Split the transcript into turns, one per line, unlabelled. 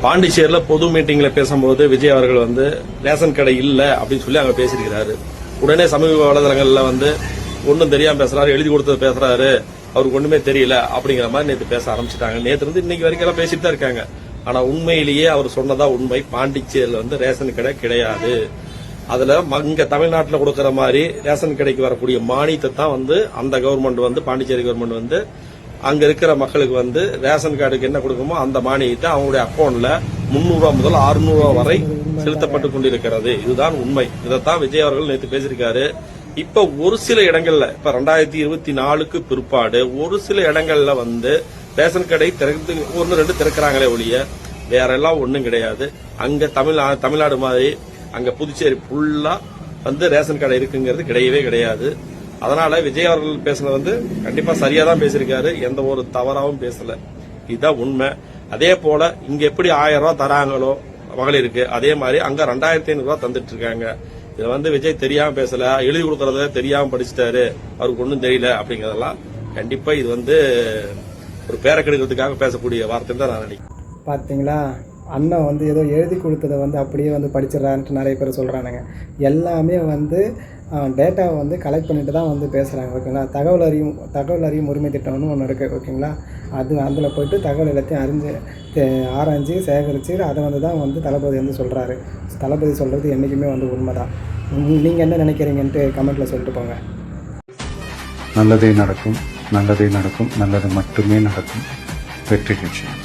பாண்டிச்சேரியில் பொது மீட்டிங்ல பேசும்போது விஜய் அவர்கள் வந்து ரேஷன் கடை இல்ல அப்படின்னு சொல்லி அங்க பேசியிருக்கிறாரு. உடனே சமூக வலைதளங்கள்ல வந்து ஒன்னும் தெரியாம பேசுறாரு, எழுதி கொடுத்தது பேசுறாரு, அவருக்கு ஒண்ணுமே தெரியல அப்படிங்கிற மாதிரி நேற்று பேச ஆரம்பிச்சிட்டாங்க. நேற்று இருந்து இன்னைக்கு வரைக்கும் எல்லாம் பேசிட்டு தான் இருக்காங்க. ஆனா உண்மையிலேயே அவர் சொன்னதா உண்மை. பாண்டிச்சேரியில் வந்து ரேஷன் கடை கிடையாது. அதுல இங்க தமிழ்நாட்டில் கொடுக்கற மாதிரி ரேஷன் கடைக்கு வரக்கூடிய மானியத்தை தான் வந்து அந்த கவர்மெண்ட் வந்து பாண்டிச்சேரி கவர்மெண்ட் வந்து அங்க இருக்கிற மக்களுக்கு வந்து ரேஷன் கார்டுக்கு என்ன கொடுக்குமோ அந்த மானியத்தை அவங்களுடைய அக்கௌண்ட்ல 300 முதல் 600 வரை செலுத்தப்பட்டு கொண்டிருக்கிறது. இதுதான் உண்மை. இதைத்தான் விஜய் அவர்கள் நேற்று பேசியிருக்காரு. இப்ப ஒரு சில இடங்கள்ல இப்ப 2024க்கு பிற்பாடு ஒரு சில இடங்கள்ல வந்து ரேஷன் கடை திறந்து 1-2 திறக்கிறாங்களே ஒழிய வேற எல்லாம் ஒண்ணும் கிடையாது. அங்க தமிழ்நாடு மாதிரி அங்க புதுச்சேரி ஃபுல்லா வந்து ரேஷன் கடை இருக்குங்கிறது கிடையவே கிடையாது. அதனால விஜய் அவர்கள் பேசுனது வந்து கண்டிப்பா சரியா தான் பேசியிருக்காரு. எந்த ஒரு தவறாவும் பேசல. இதுதான் உண்மை. அதே போல இங்க எப்படி 1000 ரூபாய் தராங்களோ மகளிருக்கு, அதே மாதிரி அங்க 2500 ரூபாய் தந்துட்டு இருக்காங்க. இதை வந்து விஜய் தெரியாம பேசல, எழுதி கொடுக்கறத தெரியாம படிச்சுட்டாரு, அவருக்கு ஒன்றும் தெரியல அப்படிங்கறதெல்லாம் கண்டிப்பா இது வந்து ஒரு பேரை கெடுக்கிறதுக்காக பேசக்கூடிய வார்த்தை தான் நான் நினைக்கிறேன்.
பார்த்தீங்களா, அண்ணன் வந்து ஏதோ எழுதி கொடுத்ததை வந்து அப்படியே வந்து படிச்சிடறான்ட்டு நிறைய பேர் சொல்கிறானுங்க. எல்லாமே வந்து டேட்டாவை வந்து கலெக்ட் பண்ணிட்டு தான் வந்து பேசுகிறாங்க. ஓகேங்களா, தகவல் அறியும் உரிமை திட்டம்னு ஒன்று இருக்குது. ஓகேங்களா, அதில் போய்ட்டு தகவல் எல்லாத்தையும் ஆராய்ஞ்சு சேகரித்து அதை வந்து தான் வந்து தளபதி வந்து சொல்கிறாரு. தளபதி சொல்கிறது என்றைக்குமே வந்து உண்மை தான். நீங்கள் என்ன நினைக்கிறீங்கன்ட்டு கமெண்ட்டில் சொல்லிட்டு போங்க.
நல்லதே நடக்கும், நல்லதே நடக்கும், நல்லது மட்டுமே நடக்கும். வெற்றி நிச்சயம்.